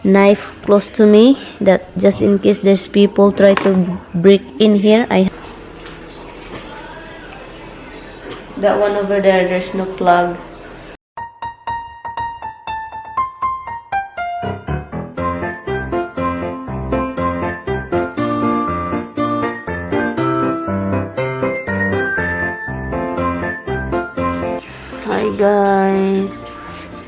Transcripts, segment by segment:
knife close to me, that just in case there's people try to break in here. That one over there, there's no plug. Hi guys,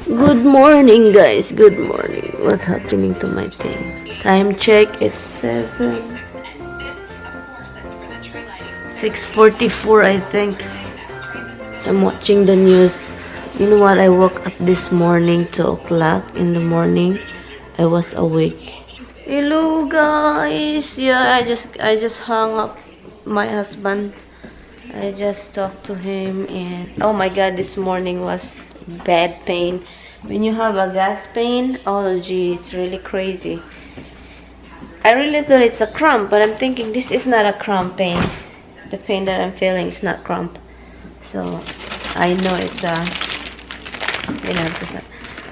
good morning guys, good morning. What's happening to my thing? Time check, it's 6:44 I think. I'm watching the news. You know what, I woke up this morning 2 o'clock in the morning. I was awake. Hello guys. Yeah, I just hung up my husband. I just talked to him, and oh my god, this morning was bad pain. When you have a gas pain, oh gee, it's really crazy. I really thought it's a cramp, but I'm thinking this is not a cramp pain. The pain that I'm feeling is not cramp. So I know it's a,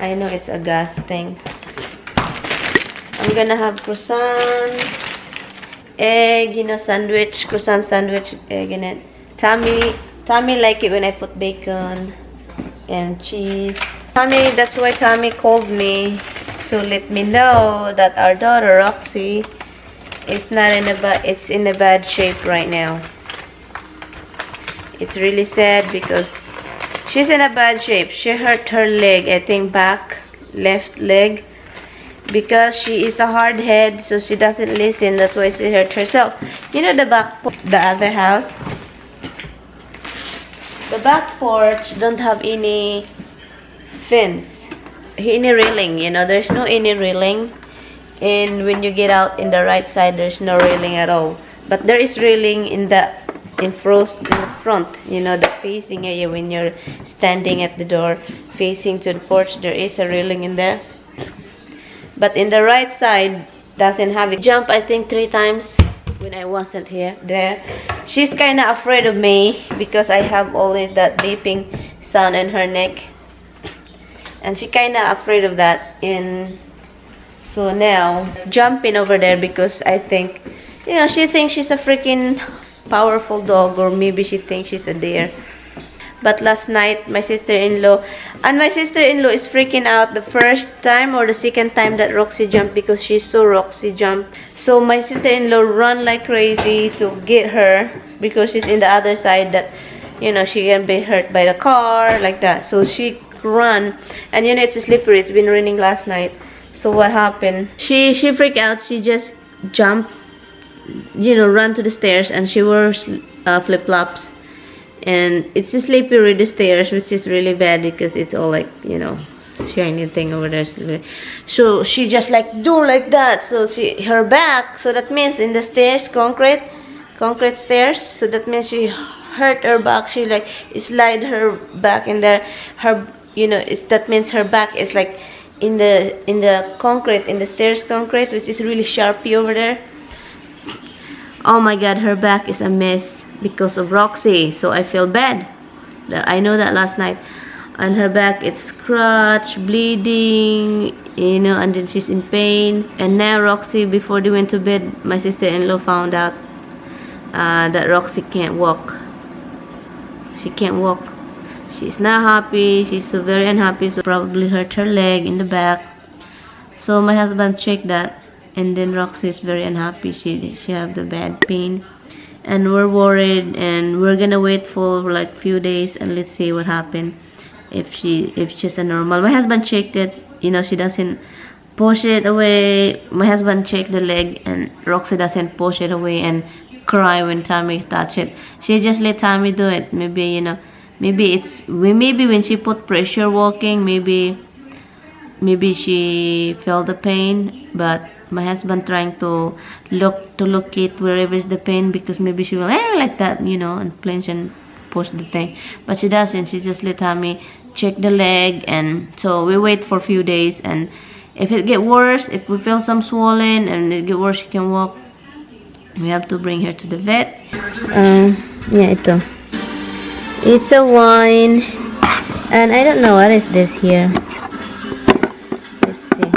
I know it's a gas thing. I'm gonna have croissant, egg, sandwich, croissant sandwich, egg in it. Tommy like it when I put bacon and cheese. That's why Tommy called me to let me know that our daughter Roxy is it's in a bad shape right now. It's really sad because she's in a bad shape. She hurt her leg, I think left leg, because she is a hard head, so she doesn't listen. That's why she hurt herself. You know the other house? The back porch don't have any fence, any railing, there's no any railing. And when you get out in the right side, there's no railing at all. But there is railing in the front, the facing area. When you're standing at the door facing to the porch, there is a railing in there. But in the right side, doesn't have it. Jump, I think 3 times when I wasn't there. She's kind of afraid of me because I have always that beeping sound in her neck, and she kind of afraid of that. And so now jumping over there because I think, she thinks she's a freaking powerful dog, or maybe she thinks she's a deer. But last night, my sister-in-law is freaking out the first time or the second time that Roxy jumped, because she saw Roxy jump. So my sister-in-law run like crazy to get her, because she's in the other side that, she can be hurt by the car, like that. So she run, and it's slippery. It's been raining last night. So what happened? She freaked out. She just jumped, run to the stairs, and she wears flip-flops. And it's slippery, the stairs, which is really bad because it's all like, shiny thing over there. So she just do like that. So her back, so that means in the stairs, concrete stairs. So that means she hurt her back. She slide her back in there. That means her back is in the concrete, in the stairs concrete, which is really sharpy over there. Oh my god, her back is a mess because of Roxy. So I feel bad. I know that last night. And her back, it's scratched, bleeding, and then she's in pain. And now Roxy, before they went to bed, my sister-in-law found out that Roxy can't walk. She can't walk. She's not happy. She's so very unhappy. So probably hurt her leg in the back. So my husband checked that. And then Roxy is very unhappy. She have the bad pain. And we're worried, and we're gonna wait for few days, and let's see what happened. If she's a normal. My husband checked it. She doesn't push it away. My husband checked the leg, and Roxy doesn't push it away and cry when Tommy touch it. She just let Tommy do it. Maybe maybe when she put pressure walking, maybe she felt the pain. But my husband trying to locate wherever is the pain, because maybe she will like that, and clench and push the thing. But she doesn't. She just let Tommy check the leg. And so we wait for a few days, and if it get worse, if we feel some swollen and it get worse, she can walk, we have to bring her to the vet. Ito. It's a wine, and I don't know what is this here. Let's see.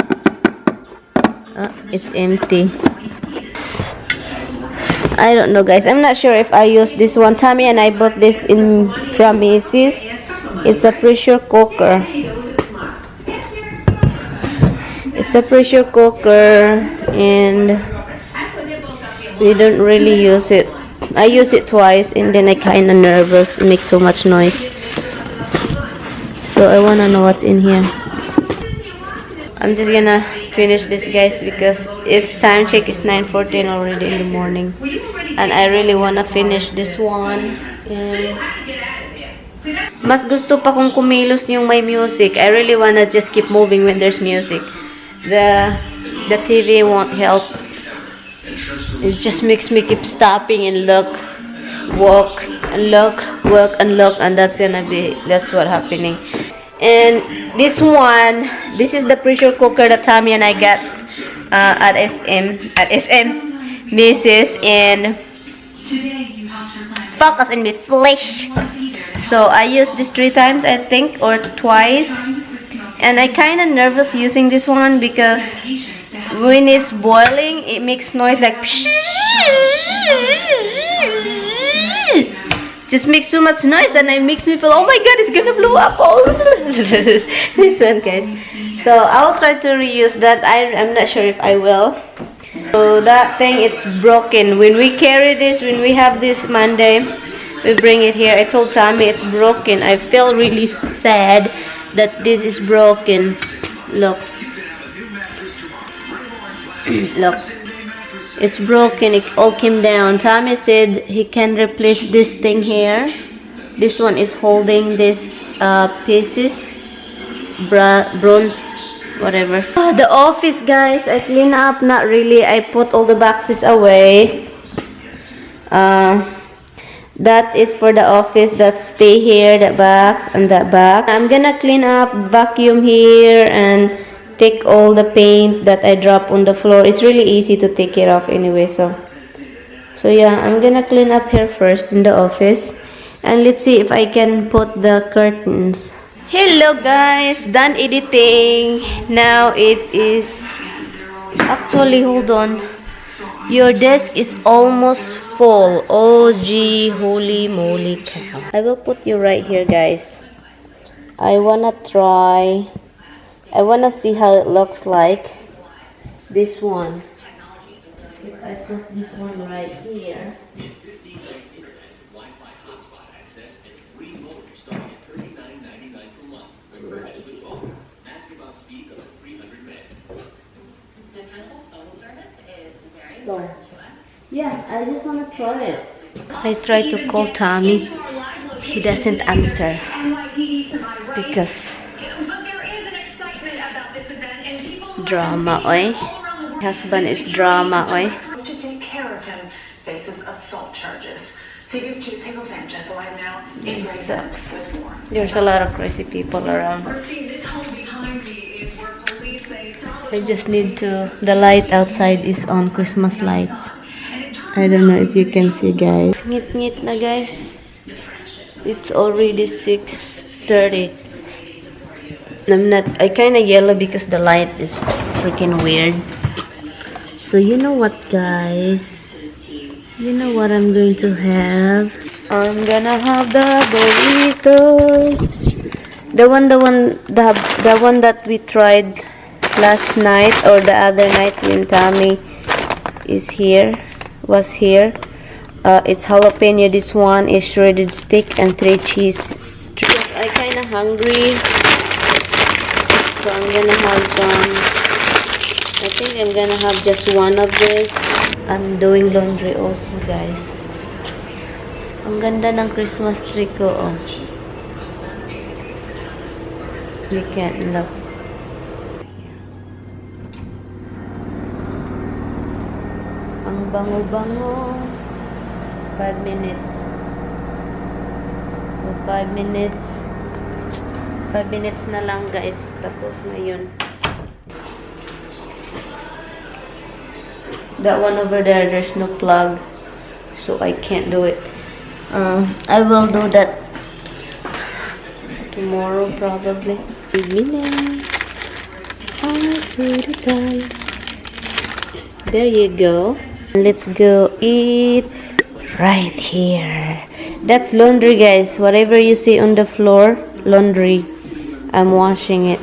It's empty. I don't know, guys. I'm not sure if I use this one. Tammy and I bought this in from Macy's. It's a pressure cooker. It's a pressure cooker, and we don't really use it. I use it twice, and then I kind of nervous. It makes so much noise. So I wanna know what's in here. I'm just gonna finish this, guys, because it's time check is 9:14 already in the morning, and I really wanna finish this one. And mas gusto pa kong kumilos yung may music. I really wanna just keep moving when there's music. The TV won't help. It just makes me keep stopping and look, walk and look, walk and look, and that's what happening. And this is the pressure cooker that Tammy and I got at SM Mrs. and focus in the flesh. So I used this 3 times, I think, or twice, and I kind of nervous using this one because when it's boiling, it makes noise like just makes too much noise, and it makes me feel, oh my god, it's gonna blow up. Oh, this one, guys. So I'll try to reuse that. I'm not sure if I will. So that thing, it's broken. When we carry this, when we have this Monday, we bring it here. I told Tommy it's broken. I feel really sad that this is broken. Look. Look. It's broken. It all came down. Tommy said he can replace this thing here. This one is holding this pieces. Bronze, whatever. Oh, the office, guys. I clean up. Not really. I put all the boxes away. That is for the office that stay here, that box and that box. I'm gonna clean up, vacuum here, and take all the paint that I drop on the floor. It's really easy to take it off anyway. So yeah, I'm gonna clean up here first in the office, and let's see if I can put the curtains. Hello, guys, done editing. Now it is actually, hold on. Your desk is almost full. Oh gee, holy moly cow. I will put you right here, guys. I wanna see how it looks like. This one. If I put this one right here. So, yeah, I just want to try it. I tried to call Tommy. He doesn't answer because drama, oy. Husband is drama, oy. To take care of him faces assault charges. CBS Chief Hazel Sanchez will have now It sucks. There's a lot of crazy people around. I just need to. The light outside is on, Christmas lights. I don't know if you can see, guys. Ngit na, guys. It's already 6:30. I kind of yellow because the light is freaking weird. So you know what, guys? You know what I'm going to have? I'm gonna have the burritos. The one that we tried last night or the other night when Tommy was here. It's jalapeno. This one is shredded steak and 3 cheese. I'm kind of hungry, so I'm gonna have some. I think I'm gonna have just one of this. I'm doing laundry also, guys. Ang ganda ng Christmas tree ko, oh. You can't look. Ang bango-bango. 5 minutes. So 5 minutes. 5 minutes na lang, guys. Tapos na yun. That one over there, there's no plug. So I can't do it. I will do that tomorrow probably. There you go. Let's go eat right here. That's laundry, guys. Whatever you see on the floor, laundry. I'm washing it.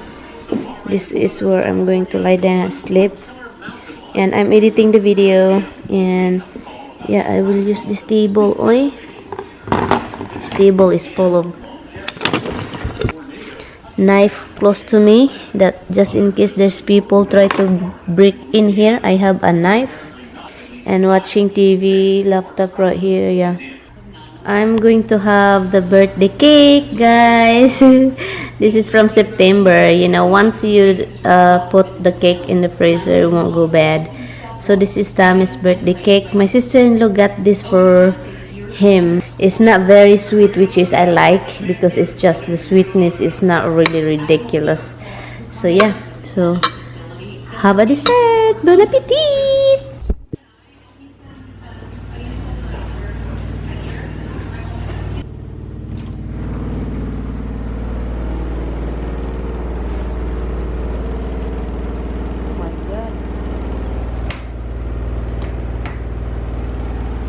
This is where I'm going to lie down and sleep. And I'm editing the video. And yeah, I will use this table. Oi. This table is full of knife close to me, that just in case there's people try to break in here, I have a knife. And watching TV, laptop right here. Yeah, I'm going to have the birthday cake, guys. This is from September. You know, once you put the cake in the freezer, it won't go bad. So this is Tammy's birthday cake. My sister-in-law got this for him. It's not very sweet, which is I like, because it's just the sweetness is not really ridiculous. So yeah, so have a dessert. Bon appetit. Oh my god,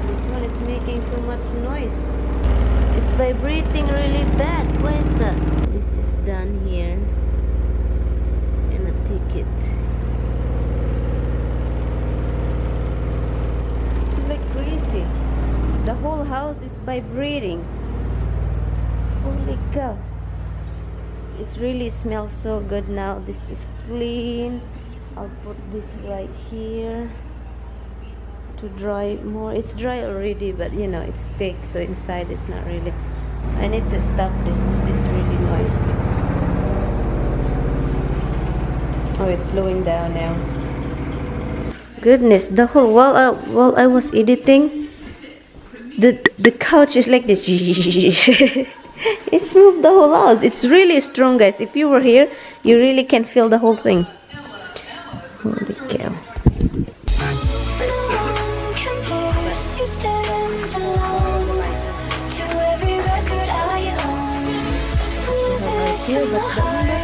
this one is making too much noise. It's vibrating really bad. Why is that? This is done here. And a ticket. It's like crazy. The whole house is vibrating. Holy cow. It really smells so good now. This is clean. I'll put this right here to dry more. It's dry already, but you know, it's thick, so inside it's not really. I need to stop this. This is really noisy. Oh, it's slowing down now. Goodness, the whole while I was editing, the couch is like this. It's moved the whole house. It's really strong, guys. If you were here, you really can feel the whole thing. Holy cow. You stand alone to every record I own. Music to my heart.